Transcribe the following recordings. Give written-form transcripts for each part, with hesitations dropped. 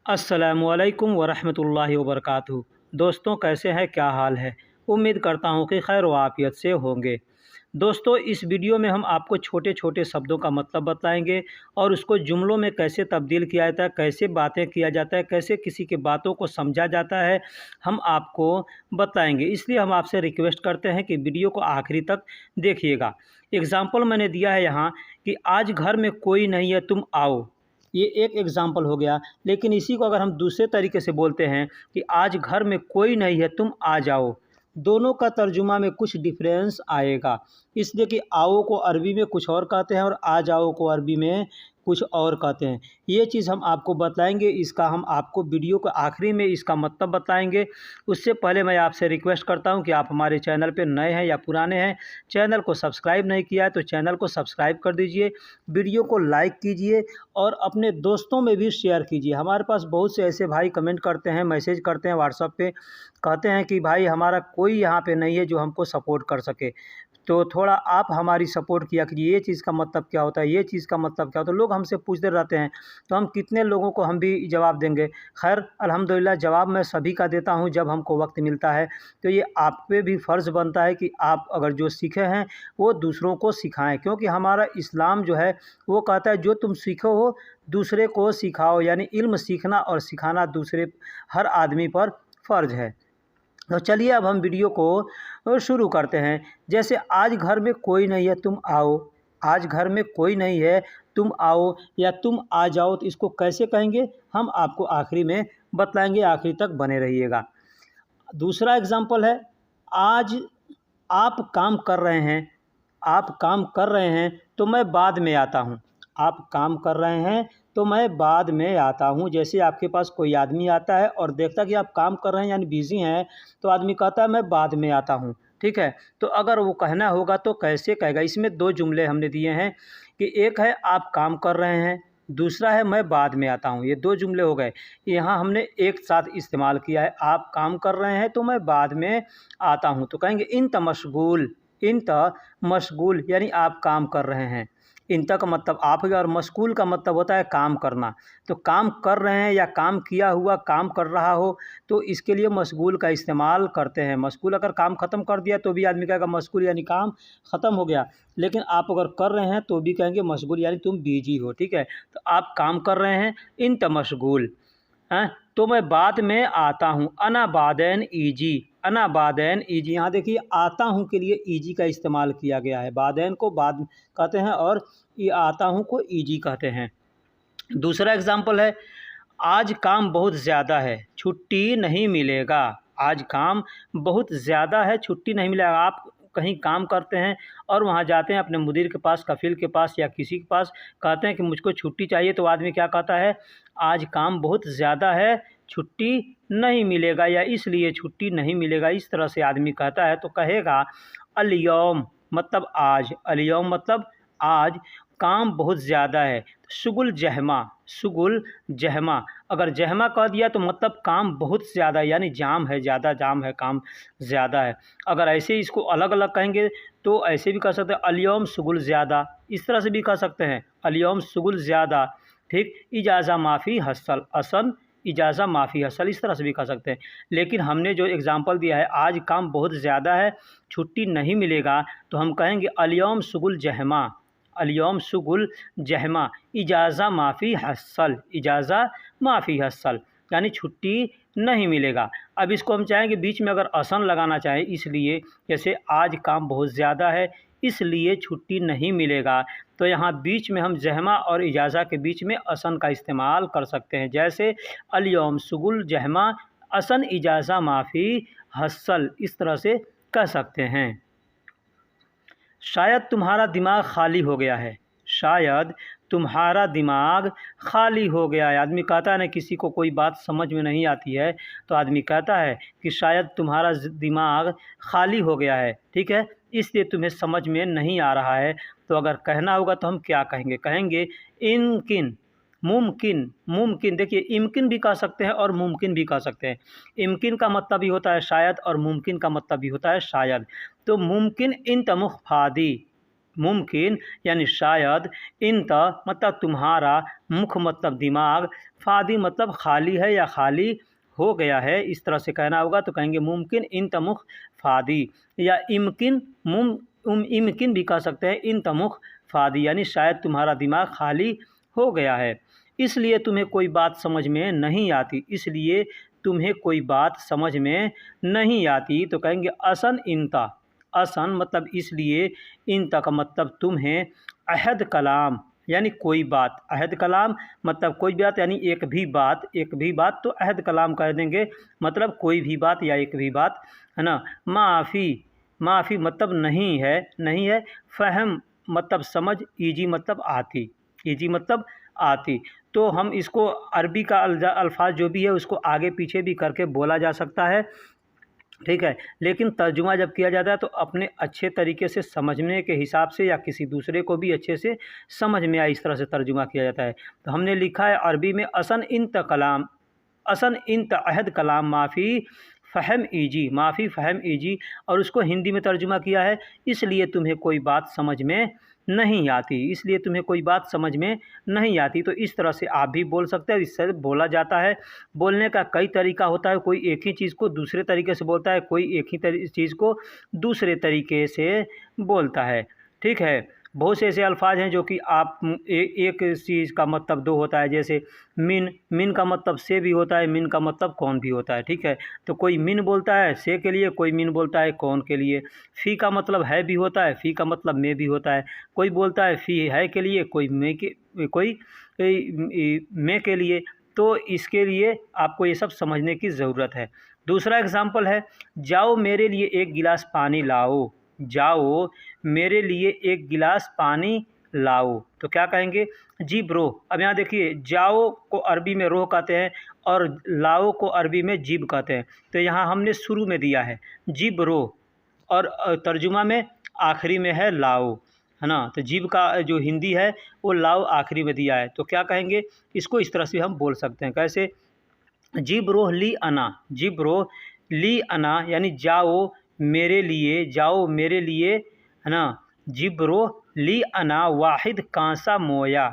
अस्सलामुअलैकुम वरहमतुल्लाहि वबरकातुहू। दोस्तों, कैसे हैं, क्या हाल है। उम्मीद करता हूं कि खैर व आफियत से होंगे। दोस्तों, इस वीडियो में हम आपको छोटे छोटे शब्दों का मतलब बताएंगे और उसको जुमलों में कैसे तब्दील किया जाता है, कैसे बातें किया जाता है, कैसे किसी की बातों को समझा जाता है, हम आपको बताएंगे। इसलिए हम आपसे रिक्वेस्ट करते हैं कि वीडियो को आखिरी तक देखिएगा। एग्ज़ाम्पल मैंने दिया है यहाँ कि आज घर में कोई नहीं है, तुम आओ। ये एक एग्ज़ाम्पल हो गया। लेकिन इसी को अगर हम दूसरे तरीके से बोलते हैं कि आज घर में कोई नहीं है, तुम आ जाओ, दोनों का तर्जुमा में कुछ डिफरेंस आएगा। इसलिए कि आओ को अरबी में कुछ और कहते हैं और आ जाओ को अरबी में कुछ और कहते हैं। ये चीज़ हम आपको बताएंगे, इसका हम आपको वीडियो के आखिरी में इसका मतलब बताएंगे। उससे पहले मैं आपसे रिक्वेस्ट करता हूं कि आप हमारे चैनल पे नए हैं या पुराने हैं, चैनल को सब्सक्राइब नहीं किया है तो चैनल को सब्सक्राइब कर दीजिए, वीडियो को लाइक कीजिए और अपने दोस्तों में भी शेयर कीजिए। हमारे पास बहुत से ऐसे भाई कमेंट करते हैं, मैसेज करते हैं व्हाट्सएप पे, कहते हैं कि भाई हमारा कोई यहाँ पे नहीं है जो हमको सपोर्ट कर सके, तो थोड़ा आप हमारी सपोर्ट किया कीजिए। ये चीज़ का मतलब क्या होता है, ये चीज़ का मतलब क्या होता है, लोग हमसे पूछते रहते हैं, तो हम कितने लोगों को हम भी जवाब देंगे। खैर अल्हम्दुलिल्लाह जवाब मैं सभी का देता हूँ जब हमको वक्त मिलता है। तो ये आप पे भी फ़र्ज़ बनता है कि आप अगर जो सीखे हैं वो दूसरों को सिखाएँ, क्योंकि हमारा इस्लाम जो है वो कहता है जो तुम सीखो हो दूसरे को सिखाओ, यानी इल्म सीखना और सिखाना दूसरे हर आदमी पर फ़र्ज़ है। तो चलिए अब हम वीडियो को शुरू करते हैं। जैसे आज घर में कोई नहीं है, तुम आओ। आज घर में कोई नहीं है, तुम आओ या तुम आ जाओ, तो इसको कैसे कहेंगे हम आपको आखिरी में बतलाएंगे, आखिरी तक बने रहिएगा। दूसरा एग्जाम्पल है, आज आप काम कर रहे हैं, आप काम कर रहे हैं तो मैं बाद में आता हूँ। आप काम कर रहे हैं तो मैं बाद में आता हूँ। जैसे आपके पास कोई आदमी आता है और देखता कि आप काम कर रहे हैं यानी बिज़ी हैं, तो आदमी कहता है मैं बाद में आता हूँ। ठीक है, तो अगर वो कहना होगा तो कैसे कहेगा। इसमें दो जुमले हमने दिए हैं कि एक है आप काम कर रहे हैं, दूसरा है मैं बाद में आता हूँ। ये दो जुमले हो गए, यहाँ हमने एक साथ इस्तेमाल किया है। आप काम कर रहे हैं तो मैं बाद में आता हूँ, तो कहेंगे इंत मशगूल। इंत मशगूल यानी आप काम कर रहे हैं। इंता का मतलब आप हो गया और मशगूल का मतलब होता है काम करना। तो काम कर रहे हैं या काम किया हुआ काम कर रहा हो तो इसके लिए मशगूल का इस्तेमाल करते हैं। मशगूल अगर काम ख़त्म कर दिया तो भी आदमी कहेगा मशगूल यानी काम ख़त्म हो गया, लेकिन आप अगर कर रहे हैं तो भी कहेंगे मशगूल यानी तुम बिजी हो। ठीक है, तो आप काम कर रहे हैं, इंत मशगूल हैं, तो मैं बाद में आता हूँ। अना बादैन ईजी, अना बादैन ईजी। यहाँ देखिए आता हूँ के लिए ईजी का इस्तेमाल किया गया है। बादैन को बाद कहते हैं और ये आता हूँ को ईजी कहते हैं। दूसरा एग्जाम्पल है, आज काम बहुत ज़्यादा है, छुट्टी नहीं मिलेगा। आज काम बहुत ज़्यादा है, छुट्टी नहीं मिलेगा। आप कहीं काम करते हैं और वहाँ जाते हैं अपने मुदीर के पास, कफ़ील के पास या किसी के पास, कहते हैं कि मुझको छुट्टी चाहिए, तो आदमी क्या कहता है, आज काम बहुत ज़्यादा है, छुट्टी नहीं मिलेगा या इसलिए छुट्टी नहीं मिलेगा। इस तरह से आदमी कहता है तो कहेगा अल-यौम मतलब आज, अल-यौम मतलब आज काम बहुत ज़्यादा है। शुगुल जहमा, शुगुल जहमा, अगर जहमा कह दिया तो मतलब काम बहुत ज़्यादा यानी जाम है, ज़्यादा जाम है, काम ज़्यादा है। अगर ऐसे इसको अलग अलग कहेंगे तो ऐसे भी कह सकते हैं अल-यौम शुगुल ज़्यादा, इस तरह से भी कह सकते हैं अल-यौम शुगुल ज़्यादा। ठीक, इजाज़ा माफ़ी हसल, असन इजाज़ा माफ़ी हसल, इस तरह से भी कह सकते हैं। लेकिन हमने जो एग्ज़ाम्पल दिया है आज काम बहुत ज़्यादा है, छुट्टी नहीं मिलेगा, तो हम कहेंगे अल-यौम शुगुल जहमा, अल-यौम शुगुल जहमा, इजाज़ा माफ़ी हसल, इजाज़ा माफ़ी हसल यानी छुट्टी नहीं मिलेगा। अब इसको हम चाहेंगे बीच में अगर असन लगाना चाहें, इसलिए जैसे आज काम बहुत ज़्यादा है इसलिए छुट्टी नहीं मिलेगा, तो यहाँ बीच में हम जहमा और इजाज़ा के बीच में असन का इस्तेमाल कर सकते हैं। जैसे अल-यौम शुगुल जहमा असन इजाज़ा माफ़ी हसल, इस तरह से कह सकते हैं। शायद तुम्हारा दिमाग खाली हो गया है, शायद तुम्हारा दिमाग खाली हो गया है। आदमी कहता है ना किसी को कोई बात समझ में नहीं आती है तो आदमी कहता है कि शायद तुम्हारा दिमाग खाली हो गया है, ठीक है, इसलिए तुम्हें समझ में नहीं आ रहा है। तो अगर कहना होगा तो हम क्या कहेंगे, कहेंगे इम्किन, मुमकिन, मुमकिन। देखिए इम्किन भी कह सकते हैं और मुमकिन भी कह सकते हैं। इम्किन का मतलब भी होता है शायद और मुमकिन का मतलब भी होता है शायद। तो मुमकिन इन तमुख फादी, मुमकिन यानी शायद, इंत मतलब तुम्हारा, मुख मतलब दिमाग, फादी मतलब खाली है या खाली हो गया है, इस तरह से कहना होगा। तो कहेंगे मुमकिन इंत मुख फादी, या इम्किन इम्किन भी कह सकते हैं इंत मुख फादी, यानी शायद तुम्हारा दिमाग खाली हो गया है, इसलिए तुम्हें कोई बात समझ में नहीं आती, इसलिए तुम्हें कोई बात समझ में नहीं आती। तो कहेंगे असन इंता, असन मतलब इसलिए, इंता का मतलब तुम्हें, अहद कलाम यानी कोई बात, अहद कलाम मतलब कोई बात यानी एक भी बात, तो अहद कलाम कह देंगे, मतलब कोई भी बात या एक भी बात, है ना। माफ़ी मतलब नहीं है, फ़हम मतलब समझ, ईजी मतलब आती। तो हम इसको अरबी का अल्फाज जो भी है उसको आगे पीछे भी करके बोला जा सकता है, ठीक है। लेकिन तर्जुमा जब किया जाता है तो अपने अच्छे तरीके से समझने के हिसाब से, या किसी दूसरे को भी अच्छे से समझ में आए, इस तरह से तर्जुमा किया जाता है। तो हमने लिखा है अरबी में असन इंत अहद कलाम माफ़ी फ़हम ईजी, और उसको हिंदी में तर्जुमा किया है, इसलिए तुम्हें कोई बात समझ में नहीं आती। तो इस तरह से आप भी बोल सकते हैं, इससे बोला जाता है। बोलने का कई तरीका होता है, कोई एक ही चीज़ को दूसरे तरीके से बोलता है, कोई एक ही चीज़ को दूसरे तरीके से बोलता है, ठीक है। बहुत से ऐसे अल्फाज हैं जो कि आप एक चीज़ का मतलब दो होता है, जैसे मिन का मतलब से भी होता है, मिन का मतलब कौन भी होता है, ठीक है। तो कोई मिन बोलता है से के लिए, कोई मिन बोलता है कौन के लिए। फ़ी का मतलब है भी होता है, फ़ी का मतलब में भी होता है। कोई बोलता है फ़ी है के लिए, कोई में के लिए। तो इसके लिए आपको ये सब समझने की ज़रूरत है। दूसरा एग्ज़ाम्पल है, जाओ मेरे लिए एक गिलास पानी लाओ, जाओ मेरे लिए एक गिलास पानी लाओ। तो क्या कहेंगे, जीब रो। अब यहाँ देखिए, जाओ को अरबी में रोह कहते हैं और लाओ को अरबी में जीब कहते हैं। तो यहाँ हमने शुरू में दिया है जीब रो, और तर्जुमा में आखिरी में है लाओ, है ना। तो जीब का जो हिंदी है वो लाओ आखिरी में दिया है। तो क्या कहेंगे, इसको इस तरह से हम बोल सकते हैं, कैसे, जीब रोह ली अना यानी जाओ मेरे लिए, है ना। जीब रोह ली अना वाहिद कांसा मोया।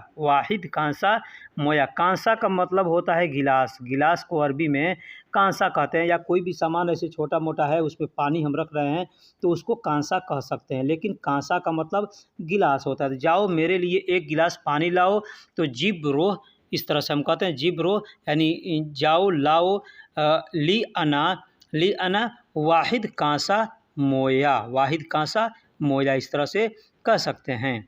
कांसा का मतलब होता है गिलास को अरबी में कांसा कहते हैं, या कोई भी सामान ऐसे छोटा मोटा है उस पर पानी हम रख रहे हैं तो उसको कांसा कह सकते हैं, लेकिन कांसा का मतलब गिलास होता है। जाओ मेरे लिए एक गिलास पानी लाओ, तो जीब रोह, इस तरह से हम कहते हैं जीब रो, यानी जाओ लाओ, ली अना वाहिद कांसा मोया, इस तरह से कह सकते हैं।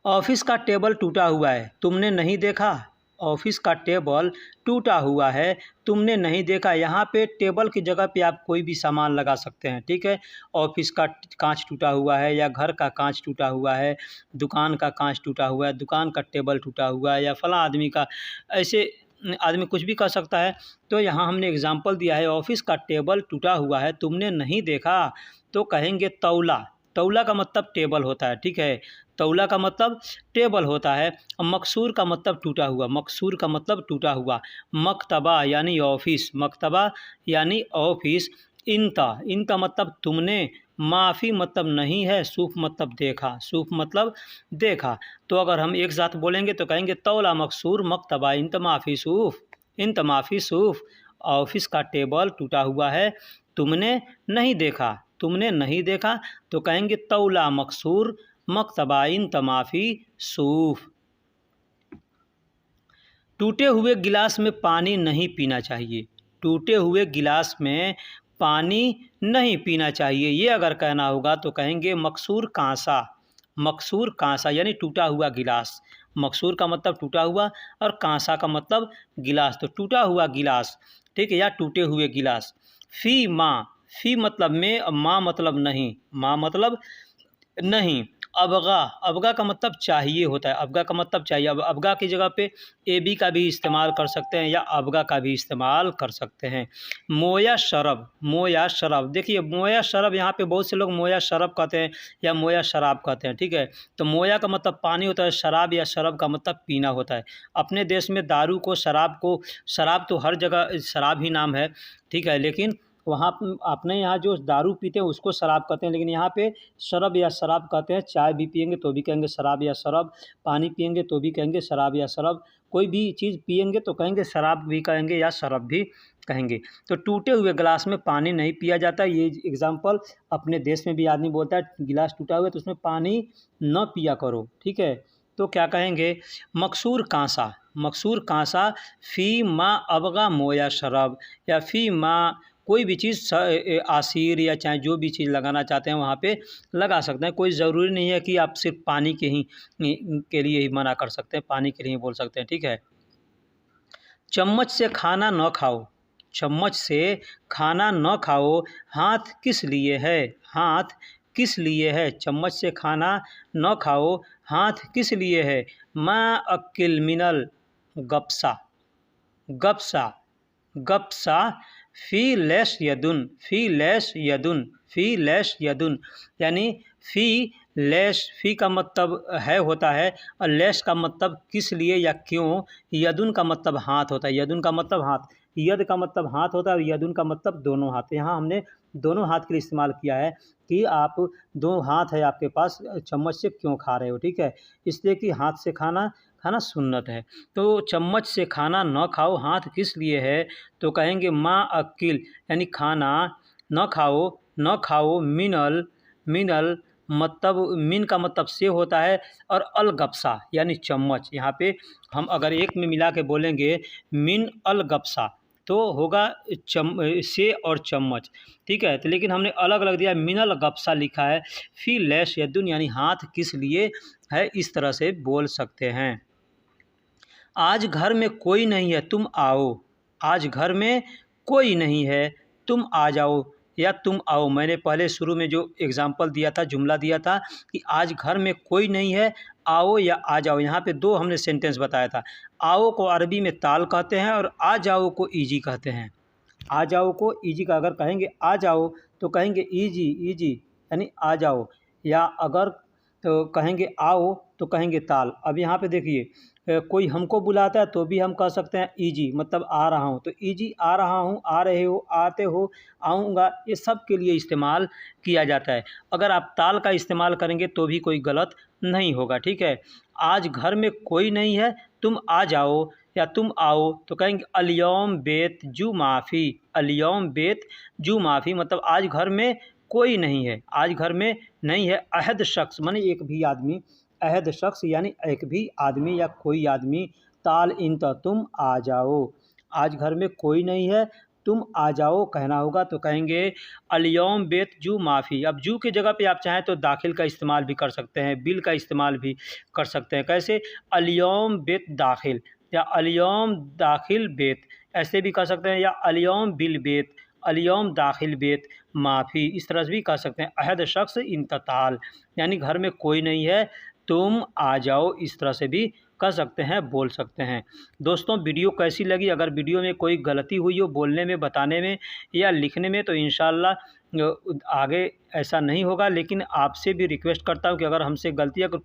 ऑफिस का टेबल टूटा हुआ है, तुमने नहीं देखा। ऑफिस का टेबल टूटा हुआ है, तुमने नहीं देखा। यहाँ पे टेबल की जगह पे आप कोई भी सामान लगा सकते हैं, ठीक है। ऑफिस का कांच टूटा हुआ है, या घर का कांच टूटा हुआ है, दुकान का कांच टूटा हुआ है, दुकान का टेबल टूटा हुआ है, या फला आदमी का, ऐसे आदमी कुछ भी कर सकता है। तो यहाँ हमने एग्जाम्पल दिया है, ऑफिस का टेबल टूटा हुआ है, तुमने नहीं देखा। तो कहेंगे तौला का मतलब टेबल होता है, ठीक है। तौला का मतलब टेबल होता है। मकसूर का मतलब टूटा हुआ। मकतबा यानी ऑफिस। इनका मतलब तुमने। माफ़ी मतलब नहीं है, सूफ मतलब देखा। तो अगर हम एक साथ बोलेंगे तो कहेंगे तौला मकसूर मकतबा इंत माफ़ी सूफ। ऑफिस का टेबल टूटा हुआ है, तुमने नहीं देखा। तो कहेंगे तौला मकसूर मकतबा इंत माफ़ी सूफ। टूटे हुए गिलास में पानी नहीं पीना चाहिए, ये अगर कहना होगा तो कहेंगे मकसूर कांसा यानी टूटा हुआ गिलास। मकसूर का मतलब टूटा हुआ और कांसा का मतलब गिलास, तो टूटा हुआ गिलास, ठीक है, या टूटे हुए गिलास। फी मतलब में, माँ मतलब नहीं। अबगा का मतलब चाहिए होता है, अबगा का मतलब चाहिए। अब अबगा की जगह पे एबी का भी इस्तेमाल कर सकते हैं, या अबगा का भी इस्तेमाल कर सकते हैं। मोया शरब, देखिए मोया शरब, यहाँ पे बहुत से लोग मोया शरब कहते हैं या मोया शराब कहते हैं, ठीक है। तो मोया का मतलब पानी होता है, शराब या शरब का मतलब पीना होता है। अपने देश में दारू को, शराब तो हर जगह शराब ही नाम है, ठीक है, लेकिन वहाँ अपने यहाँ जो दारू पीते हैं उसको शराब कहते हैं, लेकिन यहाँ पे शरब या शराब कहते हैं। चाय भी पिएंगे तो भी कहेंगे शराब या शरब, पानी पिएंगे तो भी कहेंगे शराब या शरब, कोई भी चीज़ पिएंगे तो कहेंगे शराब भी कहेंगे या शरब भी कहेंगे। तो टूटे हुए गिलास में पानी नहीं पिया जाता। ये एग्जाम्पल अपने देश में भी आदमी बोलता है, गिलास टूटा हुआ है तो उसमें पानी न पिया करो, ठीक है। तो क्या कहेंगे, मकसूर कांसा, मकसूर कांसा, फ़ी मा अबगा मोया शरब, या फ़ी मा कोई भी चीज़ आसिर या चाहे जो भी चीज़ लगाना चाहते हैं वहाँ पे लगा सकते हैं। कोई ज़रूरी नहीं है कि आप सिर्फ पानी के लिए ही मना कर सकते हैं, पानी के लिए ही बोल सकते हैं, ठीक है। चम्मच से खाना न खाओ, चम्मच से खाना न खाओ, हाथ किस लिए है, हाथ किस लिए है, चम्मच से खाना न खाओ, हाथ किस लिए है। मा अक्किल मिनल गप्सा, गप्सा, गप्सा, फ़ी लैश यदुन, फ़ी लैश यदुन, फ़ी लैश यदुन, यानी फ़ी लैश, फ़ी का मतलब है होता है और लैश का मतलब किस लिए या क्यों, यदुन का मतलब हाथ होता है, यदुन का मतलब हाथ, यद का मतलब हाथ होता है और यदुन का मतलब दोनों हाथ। यहाँ हमने दोनों हाथ के लिए इस्तेमाल किया है कि आप दो हाथ है आपके पास, चम्मच से क्यों खा रहे हो, ठीक है। इसलिए कि हाथ से खाना खाना सुन्नत है। तो चम्मच से खाना न खाओ, हाथ किस लिए है, तो कहेंगे माँ अक्किल, यानी खाना न खाओ, न खाओ, मिनल, मिनल मतलब मिन का मतलब से होता है और अल गप्सा यानी चम्मच। यहाँ पे हम अगर एक में मिला के बोलेंगे मिन अल गप्सा तो होगा से और चम्मच, ठीक है। तो लेकिन हमने अलग अलग दिया, मिनल गप्सा लिखा है, फ़ी लैश यदुन यानी हाथ किस लिए है, इस तरह से बोल सकते हैं। आज घर में कोई नहीं है तुम आओ, आज घर में कोई नहीं है तुम आ जाओ या तुम आओ। मैंने पहले शुरू में जो एग्ज़ाम्पल दिया था, जुमला दिया था कि आज घर में कोई नहीं है, आओ या आ जाओ। यहाँ पे दो हमने सेंटेंस बताया था। आओ को अरबी में ताल कहते हैं और आ जाओ को ईजी कहते हैं। आ जाओ को ईजी का अगर कहेंगे आ जाओ तो कहेंगे ईजी, ईजी यानी आ जाओ, या अगर तो कहेंगे आओ तो कहेंगे ताल। अब यहाँ पे देखिए, कोई हमको बुलाता है तो भी हम कह सकते हैं ईजी मतलब आ रहा हूँ, तो ईजी आ रहा हूँ, आ रहे हो, आते हो, आऊँगा, ये सब के लिए इस्तेमाल किया जाता है। अगर आप ताल का इस्तेमाल करेंगे तो भी कोई गलत नहीं होगा, ठीक है। आज घर में कोई नहीं है तुम आ जाओ या तुम आओ तो कहेंगे अलियौम बेत जू माफ़ी, अलियौम बेत जू माफ़ी मतलब आज घर में कोई नहीं है, आज घर में नहीं है। अहद शख्स माने एक भी आदमी, अहद शख्स यानी एक भी आदमी या कोई आदमी। ताल इंत तुम आ जाओ, आज घर में कोई नहीं है तुम आ जाओ कहना होगा तो कहेंगे अलियौम बेत जू माफ़ी। अब जू की जगह पे आप चाहें तो दाखिल का इस्तेमाल भी कर सकते हैं, बिल का इस्तेमाल भी कर सकते हैं। कैसे, अलियौम बेत दाखिल या अलियौम दाखिल बेत ऐसे भी कर सकते हैं, या अलियौम बिल बेत, अलियौम दाखिल बेत माफ़ी, इस तरह से भी कर सकते हैं। अहद शख्स इंतताल यानी घर में कोई नहीं है तुम आ जाओ, इस तरह से भी कर सकते हैं, बोल सकते हैं। दोस्तों वीडियो कैसी लगी, अगर वीडियो में कोई गलती हुई हो बोलने में, बताने में या लिखने में तो इंशाअल्लाह आगे ऐसा नहीं होगा। लेकिन आपसे भी रिक्वेस्ट करता हूं कि अगर हमसे गलती अगर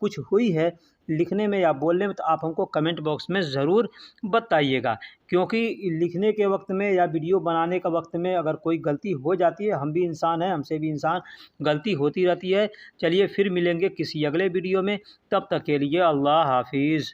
कुछ हुई है लिखने में या बोलने में तो आप हमको कमेंट बॉक्स में ज़रूर बताइएगा, क्योंकि लिखने के वक्त में या वीडियो बनाने का वक्त में अगर कोई गलती हो जाती है, हम भी इंसान हैं, हमसे भी इंसान गलती होती रहती है। चलिए फिर मिलेंगे किसी अगले वीडियो में, तब तक के लिए अल्लाह हाफिज़।